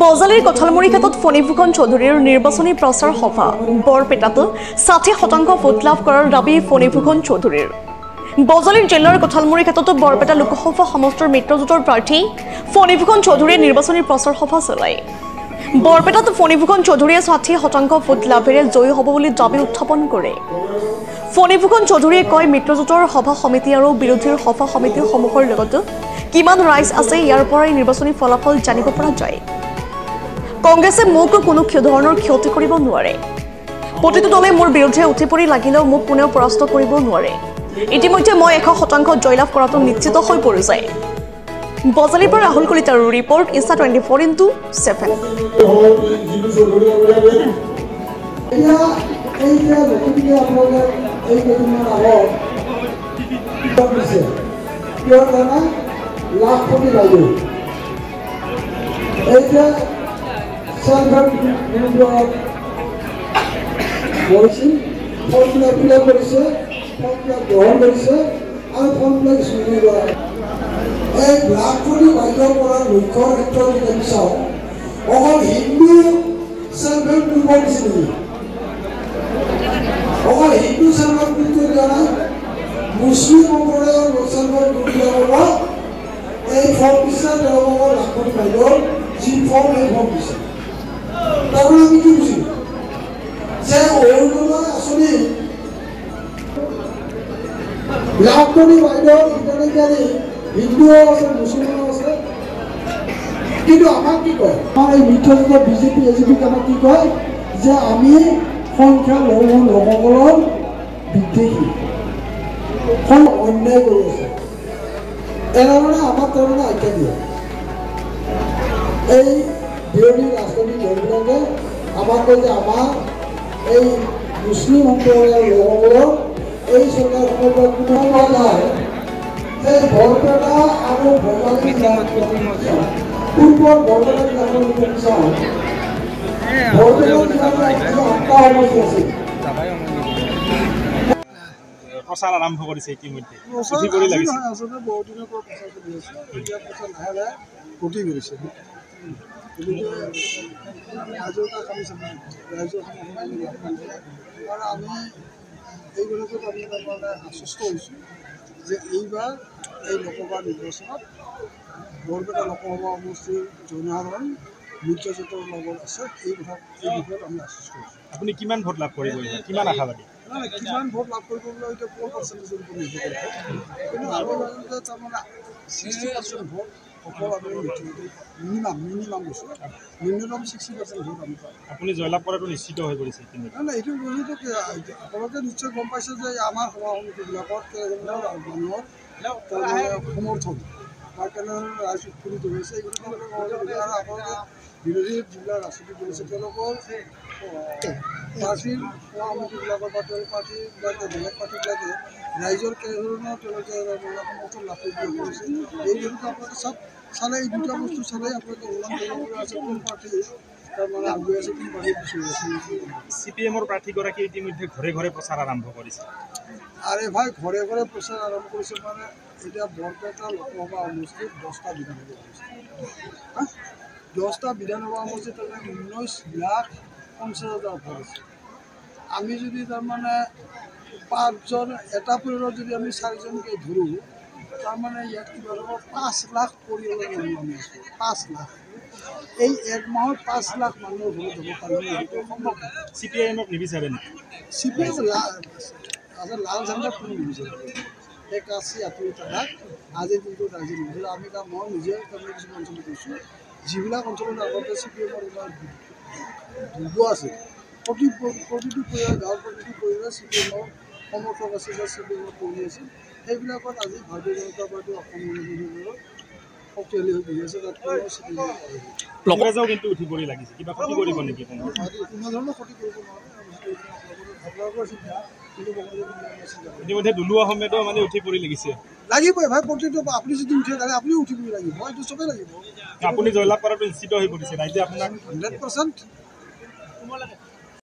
বজালীৰ কঠালমুৰি ক্ষেত্ৰত ফণীভূষণ চৌধুৰীৰ নিৰ্বাচনী প্ৰচাৰ সভা বৰপেটাত ৬০% ভোট লাভ কৰাৰ দাবী ফণীভূষণ চৌধুৰীৰ বজালীৰ জিলাৰ কঠালমুৰি ক্ষেত্ৰত বৰপেটা লোকসভা সমষ্টিৰ মিত্ৰজোঁটৰ প্ৰাৰ্থী ফণীভূষণ চৌধুৰীয়ে নিৰ্বাচনী প্ৰচাৰ সভা চলায় বৰপেটাত ফণীভূষণ চৌধুৰীয়ে ৬০% ভোট লাভেৰে জয়ী হ'ব বুলি দাবী উত্থাপন কৰে ফণীভূষণ চৌধুৰীয়ে কয় মিত্ৰজোঁটৰ সভা সমিতি আৰু বিৰোধীৰ সভা সমিতিসমূহৰ লগত কিমান ৰাইজ আছে ইয়াৰ পৰাই নিৰ্বাচনী ফলাফল জানিব পৰা যায় কংগ্ৰেছে মোক কোনো ধৰণৰ ক্ষতি কৰিব নোৱাৰে প্ৰতিটো দলে মোৰ বিৰুদ্ধে উঠি পৰি লাগিলেও মোক কোনেও পৰাস্ত কৰিব নোৱাৰে ইতিমধ্যে মই ১০০% জয়লাভ কৰাটো নিশ্চিত হৈ পৰিছে বজালীৰ পৰা ৰাহুল কলিতাৰ ৰিপৰ্ট ইনষ্টা 24x7 লাখ কোটি লাগে এইটা সরকার বলছি ফর্মুলা ফিল আপ করেছে ফর্মুলা গ্রহণ করেছে আর ফর্মুলা শুনে দেওয়া এই লাখ কোটি বাইর করার লক্ষ্যর ক্ষেত্রে যদি চাও অকল হিন্দু সেলফ হেল্প গ্রুপ দিছিল অকল হিন্দু সেলফ হেল্প গ্রুপ দিয়া নাই মুসলিম সম্প্রদায়ের সেলফ হেল্প গ্রুপ দিয়া এই ফর্ম দিছে তেওঁলোকৰ লাখ কোটি বাইৰ যি ফৰ্ম এই ফৰ্ম দিছে তাৰমানে আমি কি বুজি যে অৰুণোদয় আঁচনি লাখ কোটি বাইৰ ইণ্টাৰনেট হিন্দু আছে মুছলমান আছে কিন্তু আমাক কি কয় আমাৰ এই মিত্ৰজোঁটৰ বিজেপি এজিপিক আমাক কি কয় যে আমি সংখ্যা লঘু লোকসকলৰ বিদ্বেষী অন্যায় কৰি আছে এনেধৰণে আমাক তাৰমানে আজ্ঞা দিয়ে এই বিৰোধী ৰাজনৈতিক দলবিলাকে আমাক কয় যে আমাৰ এই মুছলিম সম্প্ৰদায়ৰ লোকসকলৰ এই চৰকাৰখনৰ পৰা কোনো লোৱা নাই এই বৰপেটা আৰু বজালী পূৰ্বৰ বৰপেটা জিলাখনৰ বিষয়ে চাওঁ বৰপেটা জিলাখনৰ আঠটা সমষ্টি আছিল প্ৰচাৰ আৰম্ভ কৰিছে ইতিমধ্যে উঠি পৰি লাগিছে আচলতে বহুত দিনৰ পৰা প্ৰচাৰ চলি আছে এতিয়া প্ৰচাৰ লাহে লাহে গতি কৰিছে আমি এইবিলাকত আমি তাৰমানে আশ্বস্ত হৈছোঁ যে এইবাৰ এই লোকসভা নিৰ্বাচনত বৰপেটা লোকসভা সমষ্টিৰ জনসাধাৰণ মিত্ৰজোঁটৰ লগত আছে এই বিষয়ত আমি আশ্বস্ত হৈছোঁ আপুনি কিমান ভোট লাভ কৰিব কিমান আশাবাদী কিমান ভোট লাভ কৰিবলৈ এতিয়া কোন পাৰ্চেণ্টেজৰ ওপৰত নিৰ্ভৰ কৰিব কিন্তু আমি জানো যে তাৰমানে 60% ভোট অকল আমি মিনিমাম গৈছোঁ ন্যূনতম 60% ভোট আমি পাওঁ আপুনি জয়লাভ কৰাটো নিশ্চিত হৈ পৰিছে নাই এইটো বস্তুটো আপোনালোকে নিশ্চয় গম পাইছে যে আমাৰ সভা সমিতিবিলাকত কেনেধৰণৰ মানুহৰ সমৰ্থন বা কেনেধৰণৰ ৰাইজ উৎফুল্লিত হৈছে এইবিলাক আৰু আপোনালোকে বিৰোধী যিবিলাক ৰাজনীতি কৰিছে তেওঁলোকৰ পাৰ্টীৰ সভা সমিতিবিলাকৰ বা তেওঁলোকৰ পাৰ্টীবিলাকে বেলেগ পাৰ্টীবিলাকে ৰাইজৰ কেনেধৰণৰ তেওঁলোকে সমৰ্থন লাভ কৰিবলৈ কৰিছে এই বিষয়টো আপোনালোকে চালে এই দুটা বস্তু চালে আপোনালোকে অনুমান কৰিব আছে কোন পাৰ্টী তাৰমানে আগুৱাই আছে কোন পাৰ্টী পিছুৱাই আছে CPM-ৰ প্ৰাৰ্থীগৰাকী ইতিমধ্যে ঘৰে ঘৰে প্ৰচাৰ আৰম্ভ কৰিছে আৰে ভাই ঘৰে ঘৰে প্ৰচাৰ আৰম্ভ কৰিছে মানে এতিয়া বৰপেটা লোকসভা সমষ্টিত 10টা বিধানসভা সমষ্টি 10টা বিধানসভা সমষ্টিত তাৰমানে 19,50,000 ভোট আছে আমি যদি তাৰমানে 5জন এটা পৰিয়ালত যদি আমি 4জনকৈ ধৰোঁ তাৰমানে ইয়াত কিবা 5 লাখ পৰিয়ালৰ মানুহ আমি আছোঁ 5 লাখ এই এক মাহত 5 লাখ মানুহৰ ভোট হ'ব পাৰিব সেইটো সম্ভৱ CPM-ক নিবিচাৰে নেকি CPM লাল ঝাণ্ডা কোনো নিবিচাৰে 81 তাৰিখ আজিৰ দিনটো ৰাইজে নিবিচাৰে আমি মই নিজে তাৰমানে কিছুমান অঞ্চলত কৈছোঁ যিবিলাক অঞ্চলত আগতে CPM-ৰ ইমান দুৰ্গ আছে প্ৰতিটো পৰিয়াল গাঁৱৰ প্ৰতিটো পৰিয়ালে CPM-ৰ সমৰ্থক আছিল বা CPM-ৰ পঢ়ি আছিল সেইবিলাকত আজি ভাৰতীয় জনতা পাৰ্টী অসম গণতান্ত্ৰিক শক্তিশালী হৈ বহি আছে তাত কংগ্ৰেছেও কিন্তু উঠি পৰি লাগিছে কিবা ক্ষতি কৰিব নেকি কোনো ধৰণৰ ক্ষতি কৰিব নোৱাৰে ইতিমধ্যে দুলুৱা সমেতো মানে উঠি পৰি লাগিছে লাগিবই ভাই প্ৰতিটো আপুনি যদি উঠে তাহলে আপুনিও উঠিব লাগিব এইটো চবেই লাগিব আপুনি জয়লাভ কৰাটো নিশ্চিত হৈ পৰিছে ৰাইজে আপোনাক 100%